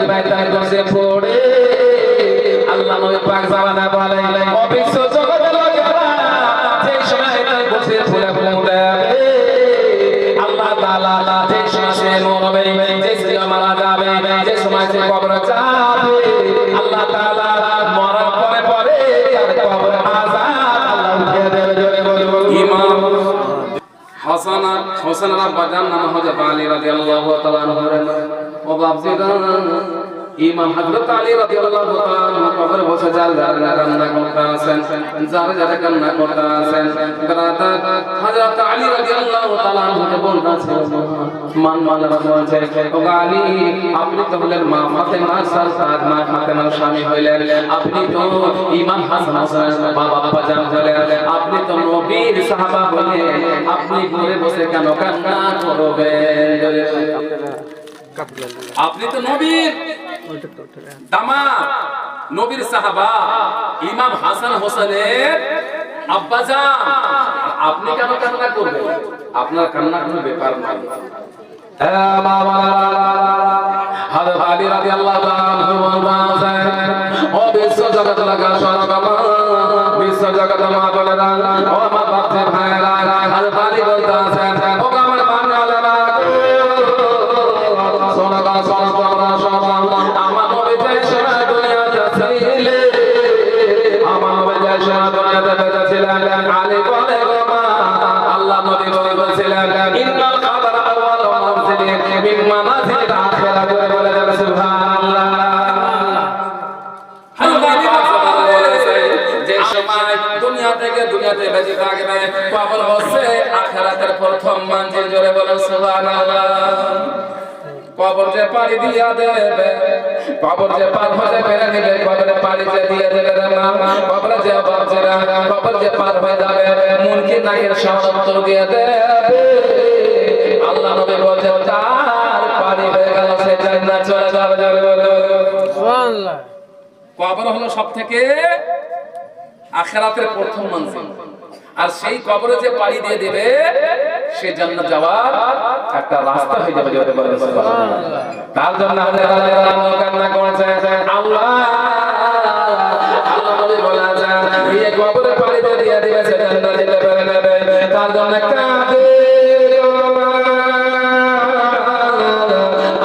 যদি বাইতাল কুরসি পড়ে আল্লাহ নবী পাক জামানা বলে ও বিশ্ব জগতের লোকেরা যে সময় বাইতাল কুরসি ফুলে ফুলে উঠবে আল্লাহ তাআলা যে সময় সে মরবে যে সময় মারা যাবে যে সময় সে কবরে যাবে আল্লাহ তাআলা মরার পরে পরে তার কবর আযাব আল্লাহ উঠিয়ে দেবে জোরে বলবো ইমাম হোসেন বাজান নাম হযরত আলী রাদিয়াল্লাহু তাআলা আনহু ও বাপজিরা ইমাম হযরত আলী রাদিয়াল্লাহু তাআলা কবরে বসে কান্না করতেছেন যারা কান্না করতেছেন ব্রাদার হযরত আলী রাদিয়াল্লাহু তাআলা আনহু বলতেছেন মানরা বলছে ও আলী আপনি তো হলেন মা ফাতেমার সাথ মা ফাতেমার স্বামী হইলেন আপনি তো ইমাম হাসান হোসেনের বাবা বাজান হলেন আপনি তো নবীর সাহাবা হলেন আপনি ঘরে বসে কেন কান্না করবেন আপনি তো নবীর দামাদ নবীর সাহাবা ইমাম হাসান হোসেনের আব্বাজান আপনি কেন কান্না করবেন আপনার কান্না কোনো ব্যাপার না হযরত আলী রাদিয়াল্লাহু তাআলা ও বিশ্ব জগৎ লাগা সরবাবা বিশ্ব জগৎ মা বলেরা ও মা বাপে ভাইরা হযরত আলী বলতেছেন ও আমার বান্দারা সোনাবা সোনাবা সোনাবা আমার নবী যে সময় দুনিয়াতে ছিলেন আমার নবী যে সময় দুনিয়াতে বেঁচে ছিলেন আলী বলে গো মা আল্লাহ নবী বলেছিলেন ইন্নাল খাবার আউয়াল মানজিলিন মিন মানাজিলিল আখিরাহ বলে যাবে সুবহানাল্লাহ যে সময় দুনিয়া থেকে দুনিয়াতে বেঁচে থাকবে কবর হচ্ছে আখিরাতের প্রথম মঞ্জিল জোরে বলে সুবহানাল্লাহ কবর যে পাড়ি দিয়া দেবে কবর যে পার হয়ে বেরে নেবে কবরে পাড়ি যে দিয়ে দেবে না কবরে যে বাচ্চারা কবর যে পার হয়ে যাবে মুনকির নাকির শব্দ দিয়ে দেবে আল্লাহ নবী বলেন তার পাড়ি হয়ে গেল সে জান্নাত চলে যাবে সুবহানাল্লাহ কবর হলো সবথেকে আখিরাতের প্রথম মঞ্জিল আর সেই কবরে যে পাড়ি দিয়ে দিবে সে জান্নাত যাওয়ার একটা রাস্তা হয়ে যাবে জোরে বলেন সুবহানাল্লাহ তার জন্য আল্লাহ কান্না করেছে আল্লাহ আল্লাহ নবী বলেছেন এই কবরে পাড়ি দিয়ে দিবে সে জান্নাত দিতে পারে নেবে তার জন্য কাঁদে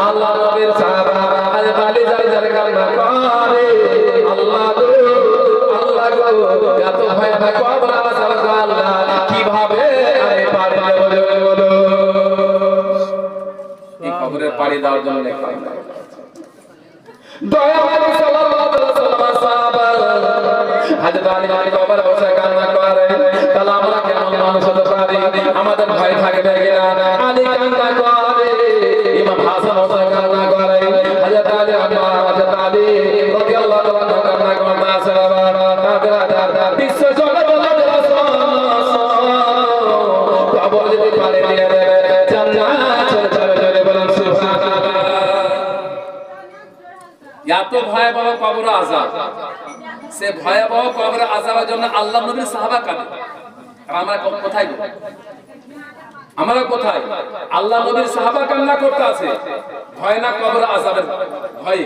আল্লাহ নবীর সাহাবা আজ বালি যারে কান্না করে আল্লাহ আল্লাহ গো এত ভয় কবর আযাব আল্লাহ কিভাবে আরে পাড়ি দেব বলো এই কবরের পাড়ি দেওয়ার জন্য দয়াবান সাল্লাল্লাহু আলাইহি ওয়াসাল্লাম সাহাবা হযরত আলী কবর বসে কান্না করে তাহলে আমরা কেমন মানুষ হতে পারি আমাদের ভয় থাকবে কিনা আলী কান্না করে ইমাম হাসান হোসেন কান্না করে হযরত আলী রাদিয়াল্লাহু আনহু কান্না করতেছে তাদের বিশ্ব জগৎ কবর যদি পাড়ি দিয়ে দেবে জান্নাত চলে যাবে জোরে বলেন সুবহানাল্লাহ এত ভয়াবহ কবর আযাব সে ভয়াবহ কবর আযাবের জন্য আল্লাহ নবীর সাহাবা কাঁদে আর আমরা কোথায় আমরা কোথায় আল্লাহ নবীর সাহাবা কান্না করতে আছে ভয় না কবর আযাবের ভয়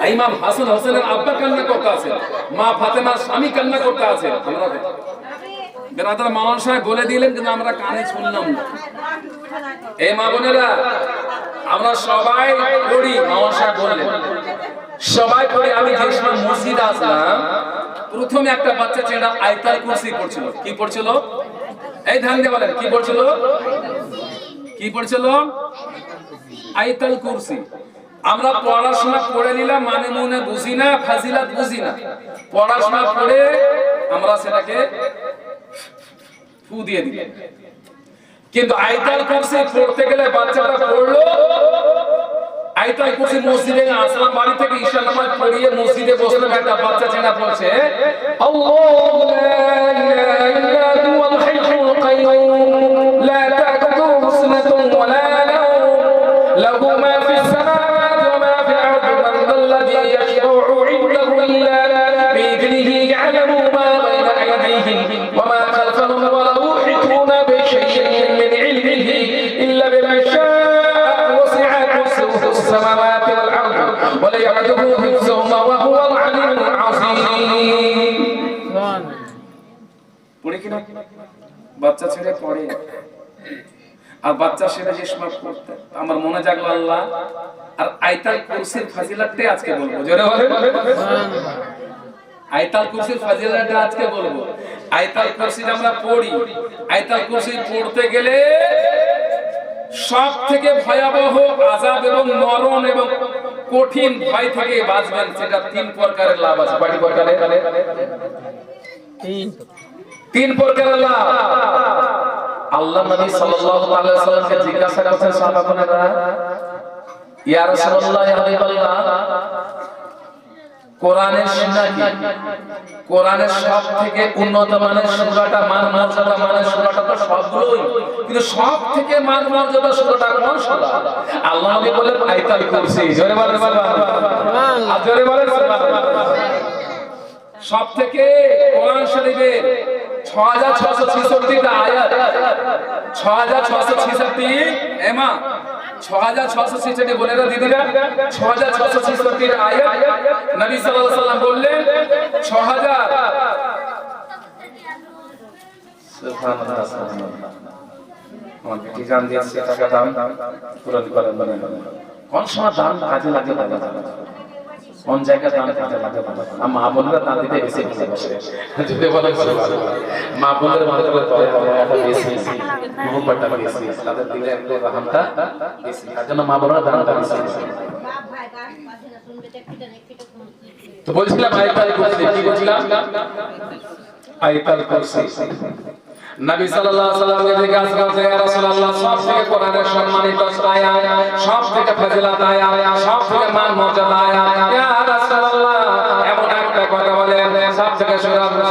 ইমাম হাসান হোসেনের আব্বা কান্না করতে আছে মা ফাতেমার স্বামী কান্না করতে আছে আমরা বেরাদার মাওলানা সাহেব বলে দিলেন কিন্তু আমরা কানে শুনলাম না এই মা বোনেরা আমরা সবাই পড়ি মাওলানা সাহেব বললেন সবাই পড়ি আমি যে সময় মসজিদে আসলাম প্রথমে একটা বাচ্চা ছেলে আয়াতুল কুরসি পড়ছিল কি পড়ছিল এই ধ্যান দিয়ে বলেন কি পড়ছিল কি পড়ছিল আয়াতুল কুরসি আমরা পড়াশোনা করে নিলাম মানে মনে বুঝি না ফাজিলাত বুঝি না পড়াশোনা করে আমরা সেটাকে ফু দিয়ে দিই কিন্তু আয়াতুল কুরসি পড়তে গেলে বাচ্চাটা পড়লো আয়াতুল কুরসি মসজিদে আসলাম বাড়ি থেকে ঈশা নামাজ পড়িয়ে মসজিদে বসলাম একটা বাচ্চা ছেলে পড়ছে আল্লাহু লা ইলাহা ইল্লা হুয়াল হাইয়ুল কাইয়্যুম লা তা'খুযুহু সিনাতুন ওয়া লা নাওম লাহু মা ফিস সামাওয়াতি ওয়া মা ফিল আরদি মান যাল্লাযী ইয়াশফা'u 'indahu ইল্লা বিইذনিহি ইয়া'লামু মা বাইনা আইদিহিম ওয়া মা খালফাহুম ওয়া লা yuhituna bi shay'in min 'ilmihi illa bima sha'a السماوات والأرض ওয়ালা ইয়াদুহু হিফযুহুমা ওয়া হুয়াল আলিমুল আযীম। পড়ে কিনা বাচ্চা ছেড়ে পড়ে, আর বাচ্চা সেটা যে সময় পড়তে আমার মনে জাগলো আল্লাহ, আর আয়াতুল কুরসির ফাজিলাতটাই আজকে বলবো। জোরে বলেন আয়াতুল কুরসির ফাজিলাতটা আজকে বলবো। আয়াতুল কুরসি আমরা পড়ি, আয়াতুল কুরসি পড়তে গেলে সব থেকে ভয়াবহ আযাব এবং মরণ এবং কঠিন ভয় থেকে বাঁচবেন। সেটা তিন প্রকারের লাভ আছে। কয়টি প্রকারের? তিন প্রকারের লাভ। আল্লাহ নবী সাল্লাল্লাহু আলাইহি ওয়াসাল্লামকে জিজ্ঞাসা করেছেন সাহাবাগণেরা, ইয়া রাসূলুল্লাহ, ইয়া হাবিবাল্লাহ, কোরআনের সূরা কি? কোরআনের সবথেকে উন্নত মানের সূরাটা, মান মর্যাদা মানের সূরাটা তো সবগুলোই, কিন্তু সবথেকে মান মর্যাদা সূরাটা কোন সূরা? আল্লাহ নবী বলেন আয়াতুল কুরসি। জোরে বলেন সুবহানাল্লাহ, জোরে বলেন সুবহানাল্লাহ। সবথেকে কোরআন শরীফের 6666টা আয়াত, 6666 এমা 6666 বোনেরা দিদিরা, 6666 আয়াত নবী সাল্লাল্লাহু আলাইহি ওয়াসাল্লাম বললেন 6000। সুবহানাল্লাহ, সুবহানাল্লাহ। আমার কি জান দিয়েছে টাকা দাম পূরণ করেন বলেন, কোন সময় দাম কাজে লাগে না, কোন জায়গা দান কাজে লাগে না। আর মা বোনরা দান দিতে বেশি ভালোবাসে। যদি বলেন মা বোনের মাধ্যমে দয়াটা বেশি, মোহব্বতটা বেশি, তাদের দিলে একটু রহমতটা বেশি, তার জন্য মা বোনরা দানটা বেশি। তো বলছিলাম আয়াতুল কুরসি, কি বলছিলাম? আয়াতুল কুরসি। নবী সাল্লাল্লাহু আলাইহি ওয়াসাল্লাম জিজ্ঞাসা করেন, ইয়া রাসূলুল্লাহ, সবথেকে কোরআনের সম্মানিত আয়াত, সবথেকে ফজিলত আয়াত, সবথেকে মান মর্যাদা আয়াত, ইয়া রাসূলুল্লাহ, এমন একটা কথা বলেন সবথেকে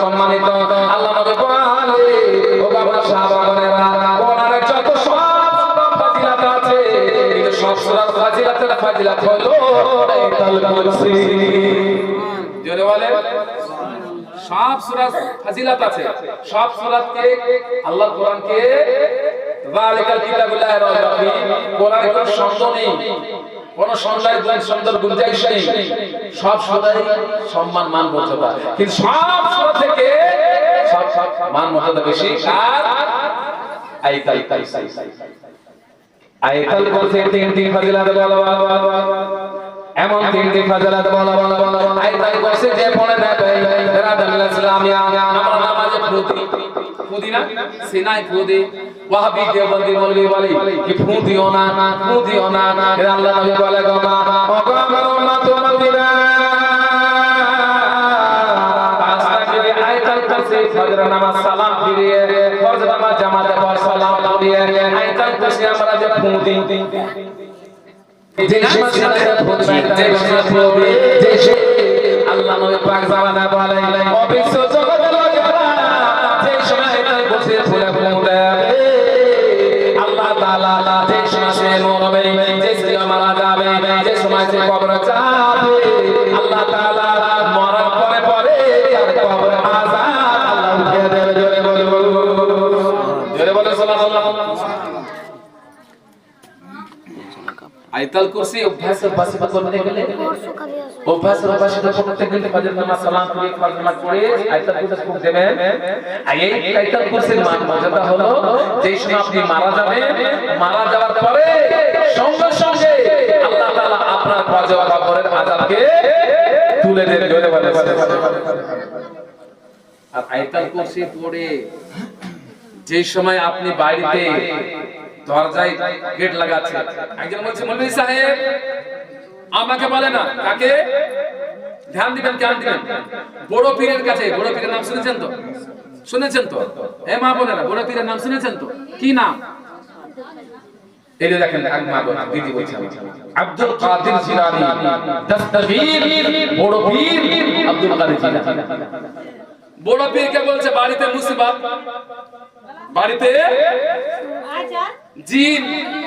সম্মানিত। আল্লাহ নবী বলেন, ও বাবা সাহাবাগণেরা, কোরআনের যত সব ফজিলত আছে, এই সব সূরার ফজিলতের ফজিলত হলো আয়াতুল কুরসি। জোরে বলেন, সব সূরা ফজিলত আছে, সব সূরাতে আল্লাহ কোরআনকে যালিকাল কিতাবুল্লাহি রাইবা ফীহি, কোরআনের কোনো শব্দ নেই, কোন সুন্দর গুঞ্জাইশ নেই, সব সূরাই সম্মান মান মর্যাদা, কিন্তু সব সূরা থেকে সব মান মর্যাদা বেশি আর আয়াতুল কুরসি। আয়াতুল কুরসি তিনটি ফজিলত বলা, এমন তিনটি ফজিলত বলা। আয়াতুল কুরসি যে পড়ে নেবে রাদাল্লাহ ইসলামিয়া, আমার নামাজে ফুদি না সিনাই ফুদি, ওয়াহাবি দেওবন্দি মৌলভী বলে কি ফুদিও না, ফুদিও না। আল্লাহ নবী বলে, গো মা, ও গো আমার উম্মত উম্মতিরা, আস্তাগফির আয়াতুল কুরসি ফজর নামাজ সালাম ফিরিয়ে, ফজর নামাজ জামাতে পড় সালাম ফিরিয়ে, আয়াতুল কুরসি আমরা যে ফুদি আল্লাহ নবী পাক জামানা বলে, অবিশ্ব জগতের লোকেরা যে সময় আয়াতুল কুরসি ফুলে ফুলে আল্লাহ তাআলা যে সময় মরবে, যে সময় মারা যাবে, যে সময় সে কবরে যাবে, আল্লাহ তাআলা মরার পরে পরে তার কবরে আযাব আল্লাহ উঠিয়ে দেবে। জোরে বলো, জোরে বলো সুবহানাল্লাহ। আয়াতুল কুরসি অভ্যাসের বাসিত করতে গেলে, অভ্যাসের বাসিত করতে গেলে ফজর নামাজ সালাম পড়ে, ফজর নামাজ পড়ে আয়াতুল কুরসি পড়তে দেবেন। এই আয়াতুল কুরসির মান মর্যাদা হলো, যেই সময় আপনি মারা যাবেন, মারা যাওয়ার পরে সঙ্গে সঙ্গে আল্লাহ তাআলা আপনার কবরের আযাবকে তুলে দেবে। জোরে বলে। আর আয়াতুল কুরসি পড়ে যেই সময় আপনি বাড়িতে দরজায় গেট লাগাচ্ছে, একজন বলছে, মৌলভী সাহেব আমাকে বলে না, কাকে ধ্যান দিবেন, ধ্যান দিবেন? বড় পীরের কাছে। বড় পীরের নাম শুনেছেন তো? শুনেছেন তো? এ মা বোনেরা, বড় পীরের নাম শুনেছেন তো? কি নাম? এই যে দেখেন, এক মা বোন দিদি বলছেন, আব্দুল কাদের জিলানী, দস্তগীর বড় পীর আব্দুল কাদের জিলানী। বড় পীরকে বলছে বাড়িতে মুসিবত, বাড়িতে জিন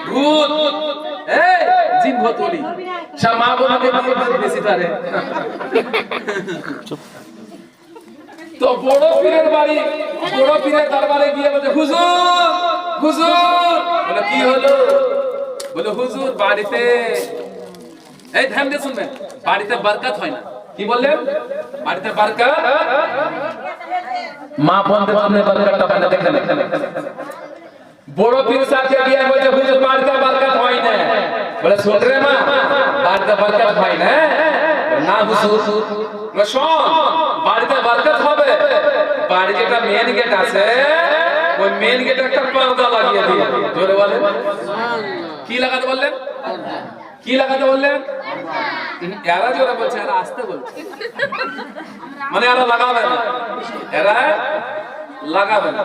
ভূত, এই জিন ভূতলি সব মা বোনকে বেশি তারে। তো বড় পীরের বাড়ি, বড় পীরের দরবারে গিয়ে বলে, হুজুর হুজুর। বলে কি হলো? বলে হুজুর বাড়িতে এই ধ্যান দিয়ে শুনবেন, বাড়িতে বরকত হয় না। কি বললেন? বাড়িতে বরকত, মা বলতে সামনে বরকতটা হয় না। দেখেন বড় পীর সাথে গিয়ে বলছে হুজুর বাড়িতে বরকত হয় না। বলে শুন রে মা, বাড়িতে বরকত হয় না। না হুজুর, শোন, বাড়িতে বরকত হবে, বাড়ি যেটা মেন গেট আছে ওই মেন গেটে একটা পর্দা লাগিয়ে দিও। জোরে বলেন। কি লাগাতে বললেন? কি লাগাতে বললেন? এরা জোরে বলছে, এরা আস্তে বলছে। মানে এরা লাগাবে না, এরা লাগাবে না।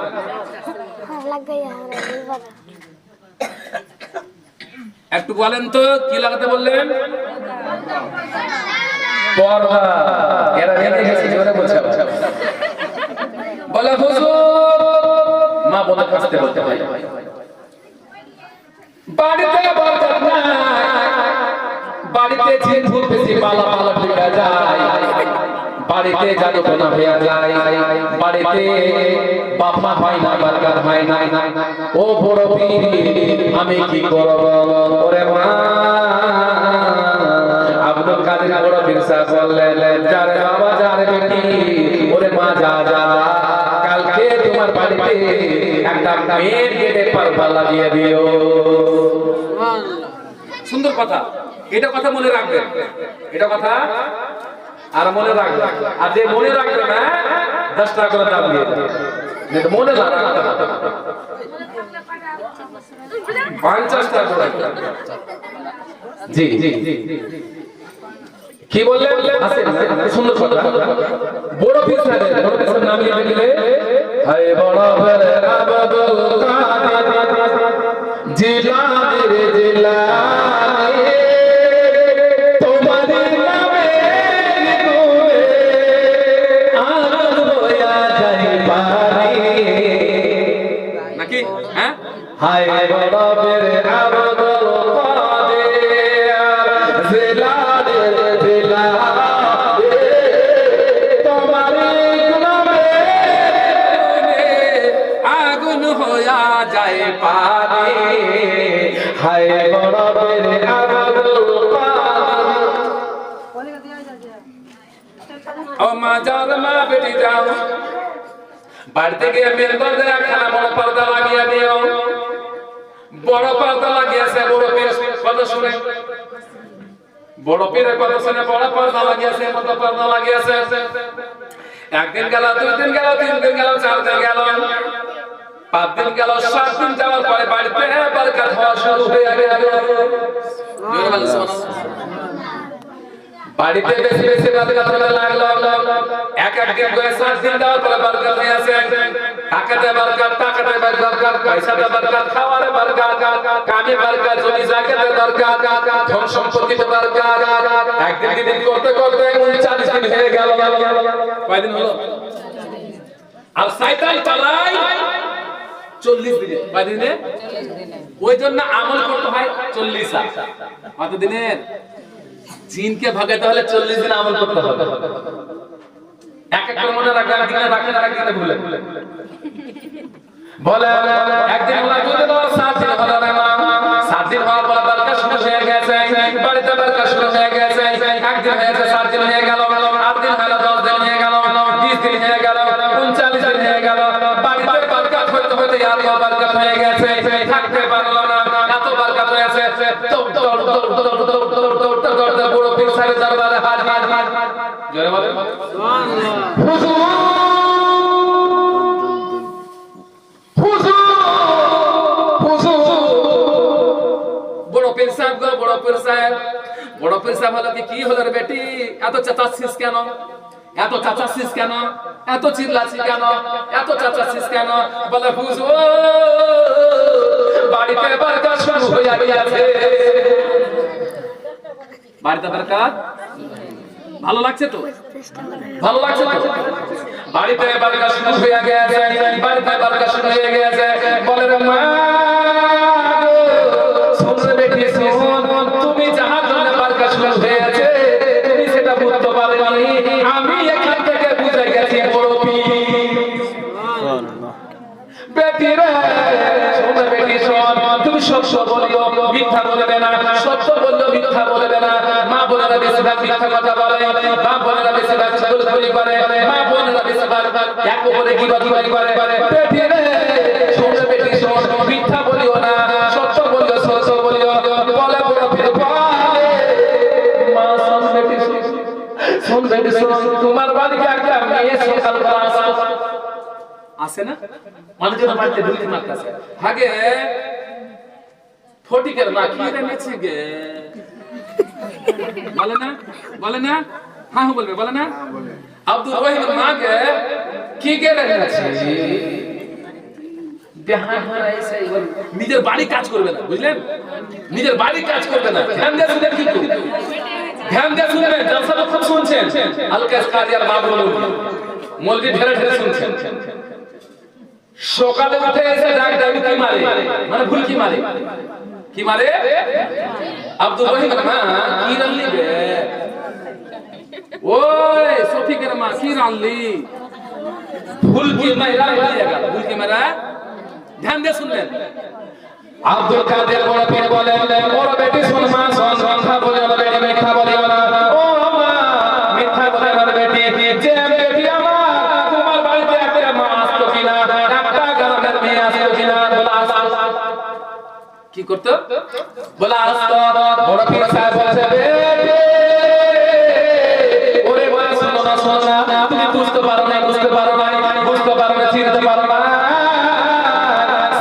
একটু বলেন তো কি লাগাতে বললেন? পর্দা। এরা রেগে গেছে, জোরে বলছে। বলে হুজুর, মা বলে কাছে বলতে হয় বাড়িতে বরকত নাই, বাড়িতে জিন ভূত বেশি পালা পালা ঢুকে যায়, বাড়িতে জাদু টোনা হয়ে যায়, বাড়িতে বাপ মা হয় না, বরকত হয় না। ও বড় পীর, আমি কি করব? ওরে মা, আব্দুল কাদের বড় পীর সাহেব বললেন, যারে বাবা যারে বেটি, ওরে মা যা যা, কালকে তোমার বাড়িতে একটা মেয়ের গেটে পর্দা লাগিয়ে দিও। সুন্দর কথা, এটা কথা মনে রাখবেন, এটা কথা আর মনে রাখবেন। আর যে মনে রাখবে না 10 টাকা করে দাম দিয়ে দেবে, মনে রাখবে 50 টাকা করে। জি জি কি বললেন? সুন্দর কথা। বড় পীর সাহেব, বড় পীর সাহেব নাম নিয়ে গেলে হায় বড় বড় আব্দুল কাদের জিলানী রে জিলানী, তোমার নামে গুনে আনন্দ হইয়া যাই পারি। নাকি হ্যাঁ? হায় বড় বড় আব্দুল কাদের জিলানী রে জিলানী, তোমার নামে আগুন হইয়া যায় পারে। হায় বড় বীর আব্দুল কাদের। ও মা যাও, মা বেটি যাও, বাড়িতে গিয়ে মেন দরজায় একখানা বড় পর্দা লাগিয়ে দিও। বড় পর্দা লাগিয়েছে বড় পীর কথা শুনে, বড় পীরের কথা শুনে বড় পর্দা লাগিয়েছে, মত পর্দা লাগিয়েছে। একদিন গেল, 2 দিন গেল, 3 দিন গেল, 4 দিন গেল, 5 দিন গেল, 7 দিন যাওয়ার পরে বাড়িতে বরকত হওয়া শুরু হয়ে গেল। বাড়িতে বেশি বেশি বরকত হতে লাগলো। এক এক দিন করে 7 দিন যাওয়ার পরে বরকত হয়ে আসে। টাকাতে বরকত, টাকাতে বরকত, পয়সাতে বরকত, খাওয়ারে বরকত, কামে বরকত, জমি জায়গাতে বরকত, ধন সম্পত্তিতে বরকত। একদিন দিন করতে করতে 39 দিন হয়ে গেল। কয়দিন হলো? আর শয়তান চালায় 40 দিনে। কয়দিনে? ওই জন্য আমল করতে হয় 40। কত দিনের? জিনকে ভাগাতে হলে 40 দিন আমল করতে হবে। এক এক করে মনে রাখবেন, একদিনে রাখেন আর একদিনে ভুলেন। বলে একদিন হলো, 2 দিন হলো, 7 দিন হলো না। 7 দিন হওয়ার পর বরকত শুরু হয়ে গেছে, বাড়িতে বরকত শুরু হয়ে গেছে। একদিন হয়েছে, 7 দিন হয়ে গেল, 8 দিন হলো, 10 দিন হয়ে গেল, 20 দিন হয়ে গেল, 39 দিন হয়ে গেল। বাড়িতে বরকত হইতে হইতে এত বরকত হয়ে গেছে, থাকতে পারলো না, এত বরকত হয়েছে। বড় পীর সাহেবের দরবারে হাজির। জোরে বলেন হুজুর, হুজুর, হুজুর। বড় পীর সাহেব গো, বড় পীর সাহেব, বড় পীর সাহেব হলো কি হলো রে বেটি? এত চেঁচাচ্ছিস কেন? এত চেঁচাচ্ছিস কেন? এত চিল্লাচ্ছিস কেন? এত চেঁচাচ্ছিস কেন? বলে হুজুর, বাড়িতে বরকত শুরু হয়ে গেছে। বাড়িতে বরকত ভালো লাগছে তো? ভালো লাগছে তো? বাড়িতে বরকত শুরু হয়ে গেছে, বাড়িতে বরকত শুরু হয়ে গেছে। বলে রে মা, শোন রে বেটি শোন, তুমি যাহার জন্য বরকত শুরু হয়েছে তুমি সেটা বুঝতে পারোনি। আমি এখান থেকে বুঝে গেছি বড় পীর। বেটি রে শোন, বেটি শোন, তুমি সত্য বলিও, মিথ্যা বলবে না। সত্য বললেও মিথ্যা বলবে না। মা মিথ্যা কথা বলে, মা বোনেরা বেশিরভাগ চুগলখড়ি করে, মা বোনেরা বেশিরভাগ এক উপরে গীবত করে। বেটিরে শোন বেটি শোন, মিথ্যা বলিও না, সত্য বলিও, সত্য বলিও, বলে বড় ফিরে পায়। মা শোন বেটি শোন বেটি শোন, তোমার বাড়িতে একটা মেয়ে সকাল ক্লাস আসে না, অনেকের বাড়িতে ঢুকতে মারতেছে আগে ফটিকের মা কি রেখেছে গে, বলে না হ্যাঁ বলবে, বলে না আব্দুর রহিমের মা গে কি গে রেখেছে, নিজের বাড়ি কাজ করবে না, বুঝলেন, নিজের বাড়ি কাজ করবে না। ধ্যান দিয়ে শুনবেন, কিন্তু ধ্যান দিয়ে শুনবেন, জলসাটা খুব শুনছেন, আলকাস কাদিয়ার মা বলুন মলবি ঢেলে ঢেলে শুনছেন। সকালে উঠে এসে ডাক ডাক কি মারে, মানে ভুল কি মারে, কি মারে আব্দুর রহিমের মা কি রান্নলি বে, ওই সফিকের মা কি রান্নলি, ভুল কি মারা, ভুল কি মারা, ধ্যান দিয়ে শুনবেন। আব্দুল কাদের বড় পীর বলেন, বড় বেটি শোন মা শোন, মিথ্যা বলে না বেটি, মিথ্যা বলে না, ও মা মিথ্যা বলে না বেটি, যে বেটি আমার তোমার বাড়িতে একটা মা আসতো কিনা, একটা গ্রামের মেয়ে আসতো কিনা, বলে আসতো, কি করতো, বলে আসতো। বড় পীর সাহেব বলছে বেটি ওরে বলে শোনো না, শোনো না, তুমি বুঝতে পারো না, বুঝতে পারো না, বুঝতে পারো না, চিনতে পারো না,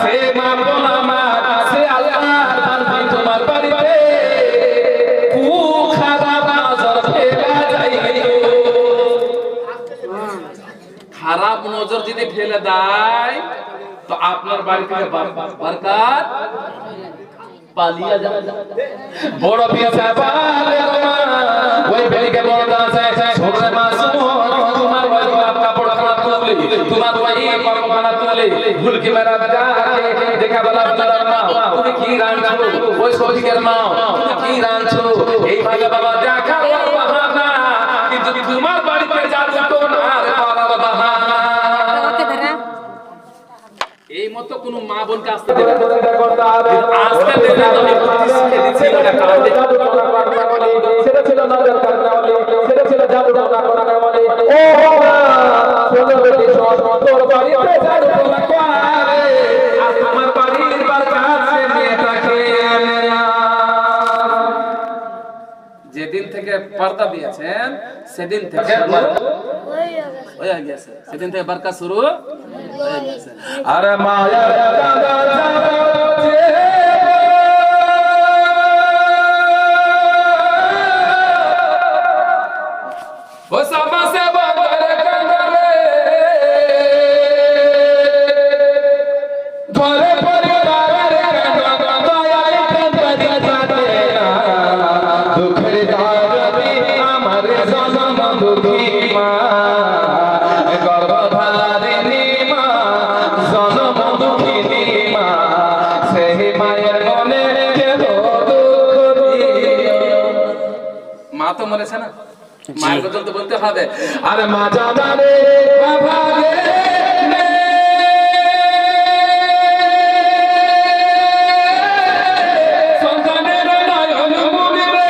সে মা বলা মা, সে আল্লাহর বান্দি তোমার বাড়িতে খুব খারাপ নজর ফেলা যায়, খারাপ নজর যদি ফেলে দেয় তো আপনার বাড়ি থেকে বরকত পালিয়ে যাবে। বড় পীর সাহেব ওই বেরিকে বলতে আছে, ছোটরে মা তোমার ওই কাপড় খানা তুলে, তোমার ওই কাপড় খানা তুলে ভুল কি মেরা যাকে দেখা বলা না, তুমি কি রাঁধছো, ওই সফিকের মা তুমি কি রাঁধছো, এই ভাবে বাবা দেখা বাহানা, কিন্তু তোমার বাড়িতে যাবো তো না আর পারার বাহানা। এই মতো কোন মা বোনকে আসতে দেবে না, আসতে দেবে না, আমি বুদ্ধি শিখে দিচ্ছি এটা কারণে সেটা ছিল নজর কারণে সেটা ছিল জাদু না করার বলে, ও মা সোনা বেটি সোনা তোর বাড়িতে জাদু না করে, আর আমার বাড়ির বরকত সে মেয়েটাকে যেদিন থেকে পর্দা দিয়েছেন সেদিন থেকে হয়ে গেছে, সেদিন থেকে বরকত শুরু হয়ে গেছে। আরে মায়া কাঁদা যাচ্ছে ও সামাসে বাবার কাঁদারে ধরে পরিবারের কাঁদা দয়ায় কাঁদা দিতে না, দুঃখের দারদি আমার জনম দুঃখী মা, গর্ভধারিণী মা, জনম দুঃখিনী মা, সেই মায়ের মনে কেহ দুঃখ দিও। মা তো মরেছে না, মায়ের কথা তো বলতে হবে। আরে মা জানারে ভাগে সন্তানের নয়ন মুনিরে,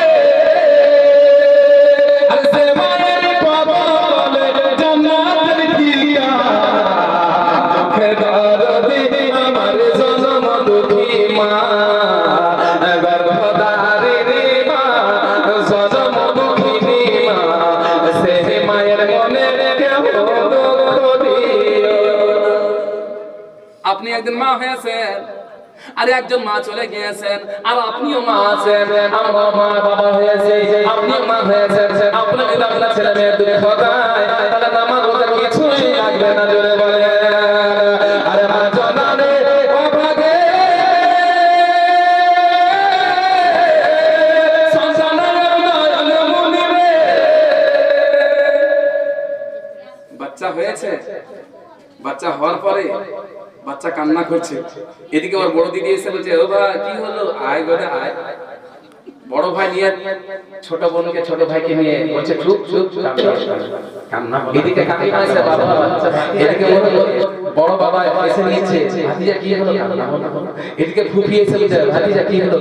আর সে মায়ের কবলে জান্নাতের দিয়া, দুঃখের দরদি আমার জনম দুঃখী মা, গর্ভধারিণী মা, জনম দুঃখিনী মা, সে মায়ের মনে কেহ দুঃখ দিও। আপনি একদিন মা হয়েছেন, আর একজন মা চলে গিয়েছেন, আর আপনিও মা আছেন, আমরা মা বাবা হয়েছে, আপনিও মা হয়েছেন, আপনার যদি আপনার ছেলে মেয়ের দুঃখ দেয় তাহলে নামাজ ওদের কিছুই লাগবে না, জোরে বলে আরে মা জানারে অভাগে সন্তানের নয়ন মুনিরে। বাচ্চা হয়েছে, বাচ্চা হওয়ার পরে বাচ্চা কান্না করছে, এদিকে ওর বড় দিদি এসে বলছে ও বা কি হলো, আয় ঘরে আয়, বড় ভাই নিয়ে ছোট বোনকে ছোট ভাইকে নিয়ে বলছে চুপ চুপ কান্না এদিকে কাকিমা এসে বাবা এদিকে বড় বাবা এসে নিয়েছে ভাতিজা কি হলো কান্না এদিকে ফুফি এসে বলছে ভাতিজা কি হলো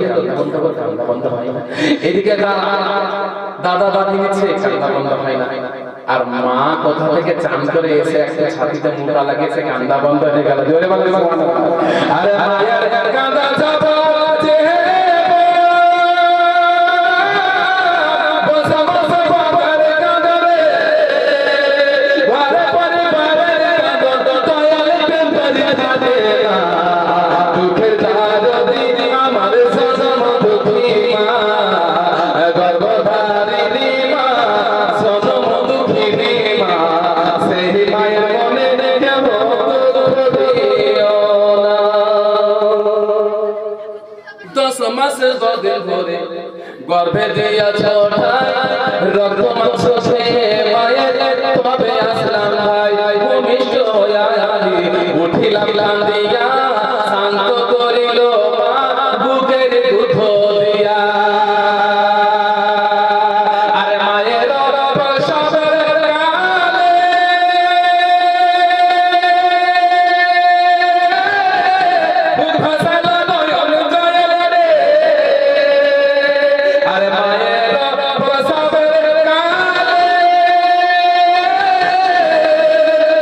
কান্না বন্ধ হয় না এদিকে দাদা দাদি নিচ্ছে কান্না বন্ধ হয় না আর মা কোথা থেকে চান করে এসে একটা ছাতিতে মুড়া লাগিয়েছে কান্না বন্ধ হয়ে গেল জোরে বলে আরে মায়ের কাঁদা যাবে গর্ভে দিয়াছ রক্ত মাংস খেয়ে মায়ের তবে আসলাম ভাই ভূমিষ্ঠ হইয়ালি উঠিলাম দিয়া শান্ত করিল বুকের দুধ দিয়া আরে মায়ের প্রসবের কালে বুক ভাসাল নয়ন জলে রে আরে মায়ের প্রসবের কালে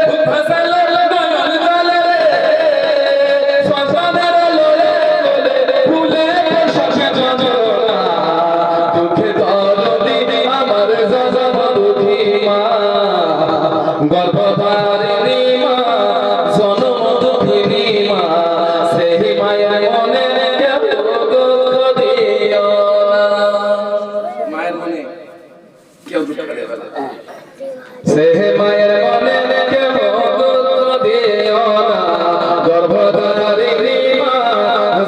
বুক ভাসাল নয়ন জলে রে সন্তানের লোলে ফুলে শশে যন্ত্রণা দুঃখে দরদি আমার জনম দুঃখী মা গর্ভধারিণী মা জনম দুঃখিনী মা সেই মায়ের মনে কেউ দুঃখ দিও না মায়ের মনে কেউ দুঃখ করে বলে সেই মায়ের মনে কেউ দুঃখ দিও না গর্ভধারিণী মা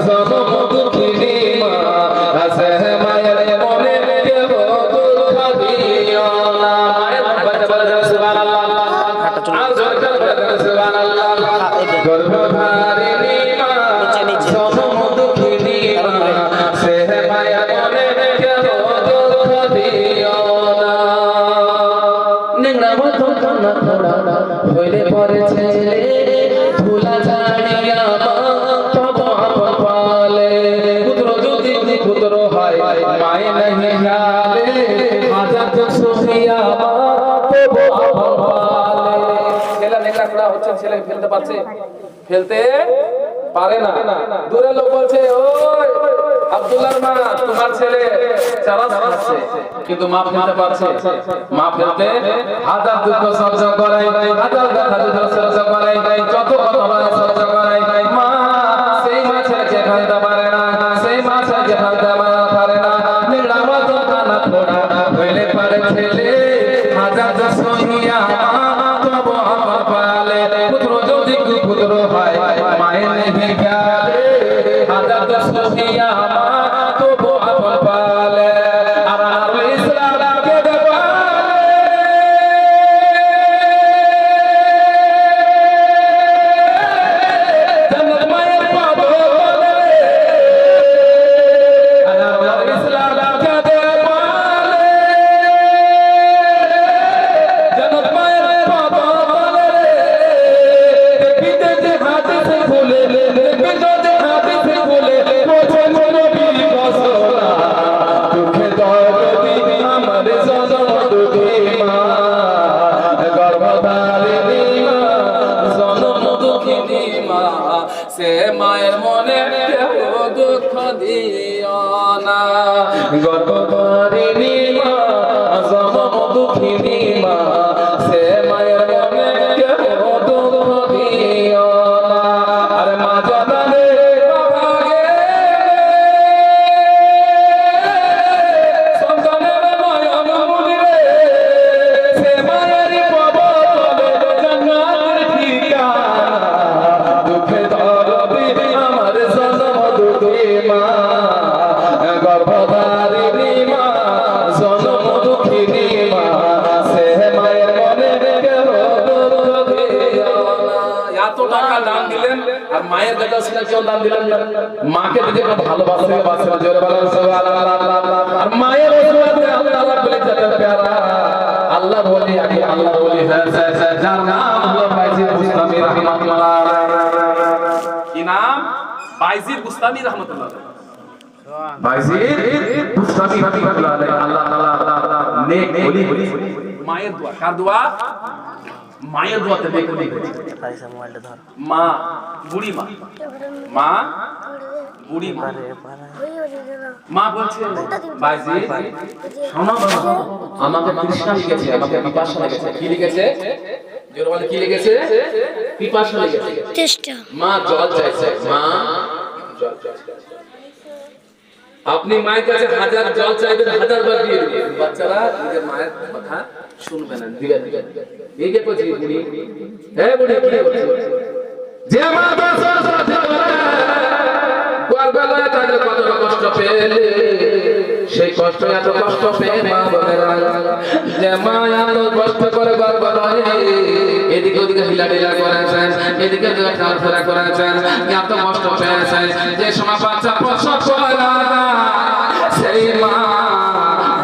জনম দুঃখিনী মা সেই মায়ের মনে কেউ দুঃখ দিও না মায়ের বাচ্চা বলে সুবহানাল্লাহ আর জোরে বলে সুবহানাল্লাহ গর্ভধারিণী মা জনম দুঃখিনী মা সেই মায়ের মনে কেউ দুঃখ দিও না নিংড়া মতো কান্না ধরা হইলে পরে ছেলে ধুলা ছাড়িয়া মা তব আপন পালে পুত্র যদি পুত্র হয় মায়ে নাহি গালে হাজার সুফিয়া মা তব আপন পালে ছেলে নেংড়া খোড়া হচ্ছে ছেলে ফেলতে পারছে ফেলতে পারে না দূরে লোক বলছে ওই আব্দুল্লাহর মা তোমার ছেলে চারা খাচ্ছে কিন্তু মা ফেলতে পারছে মা ফেলতে হাজার দুঃখ সহ্য করাই হাজার ব্যথা সহ্য করাই যত কথা সহ্য করাই মা সেই মা ছেলেকে ফেলতে পারে না সেই মা ছেলেকে ফেলতে পারে না নিরামা তো কানা ফোড়া হইলে পারে ছেলে হাজার সহিয়া মা তব আমার পালে পুত্র যদি পুত্র হয় মায়ের নেহি গালে হাজার সহিয়া মা তব আপন পালে আর ইসলামকে দেবালে জান্নাত মায়ের পাবো বলে আর ইসলামকে দেবালে জান্নাত মায়ের পাবো বলে দেখতে যে হাত সে খুলে দেখতে যে হাত সে খুলে মোছে নবী বসনা দুঃখে দরদি আমার জনম দুঃখী মা গর্ভধারিণী মা জনম দুঃখিনী মা সে মায়ের মনে কেউ দুঃখ দিও না গর্ভধারিণী মা জনম দুঃখিনী মা সে মায়ের মনে কেউ দুঃখ দিও না আরে মা জননী বাবাগে সন্তানের নয়ন মুনিরে সে মায়ের পবনে জান্নাতের ঠিকানা দুঃখে দরদি আমার জনম দুঃখী মা গর্ভধারিণী আর মায়ের কথা শুনে কেউ দান দিলেন না। মাকে দেখে কত ভালোবাসে বাসে জোরে বলেন সুবহানাল্লাহ। আর মায়ের ওসিলাতে আল্লাহ বলে যেতে প্যারা আল্লাহ বলি আমি আল্লাহ বলি যার নাম হলো বাইজিদ বুস্তামি রাহমাতুল্লাহ। কি নাম? বাইজিদ বুস্তামি রাহমাতুল্লাহ। বাইজিদ বুস্তামি রাহমাতুল্লাহ। আল্লাহ তাআলা নেক ওলি মায়ের দোয়া। কার দোয়া? মায়ের দোয়াতে নেক ওলি হয়েছে। মা বুড়ি মা, মা বুড়ি মা, মা বলছে বাইজিদ শোনো বাবা, আমাকে তৃষ্ণা লেগেছে, আমাকে পিপাসা লেগেছে। কি লেগেছে? জোরে বলে কি লেগেছে? পিপাসা লেগেছে। তেষ্টা। মা জল চাইছে, মা জল চাইছে। আপনি মায়ের কাছে হাজার জল চাইবেন, হাজার বার দিয়ে দিবেন, বাচ্চারা নিজের মায়ের কথা শুনবে না, দিবে দিবে। এই যে কইছি বুড়ি, হ্যাঁ বুড়ি কি বলছো? যে মা বাসা সাথে গর্ভে তাদের কত কষ্ট পেলে, সেই কষ্ট এত কষ্ট পেয়ে মা বোনেরা, যে মা এত কষ্ট করে গর্ভ নয় এদিকে ওদিকে হিলাডিলা করেছেন, এদিকে ওদিকে খেলাধুলা করেছেন, এত কষ্ট পেয়েছেন, যে সময় বাচ্চা প্রসব করে না সেই মা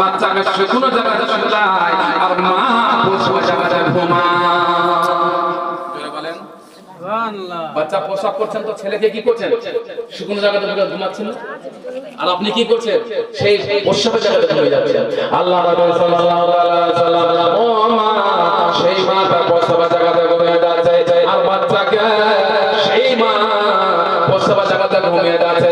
বাচ্চাকে শুকনো জায়গাতে শুলায় আর মা প্রসব জায়গাতে ঘুমায়। বাচ্চা প্রসব করছেন তো ছেলেকে কি করছেন? শুকনো জায়গাতে ঘুমাচ্ছেন। আর আপনি কি করছেন? সেই প্রসবের জায়গাতে ঘুমিয়ে যাচ্ছেন। আল্লাহ রাসূল সাল্লাল্লাহু আলাইহি ওয়াসাল্লাম ও মা সেই মা তার প্রসবের জায়গাতে ঘুমিয়ে যাচ্ছে আর বাচ্চাকে সেই মা প্রসবের জায়গাতে ঘুমিয়ে যাচ্ছে।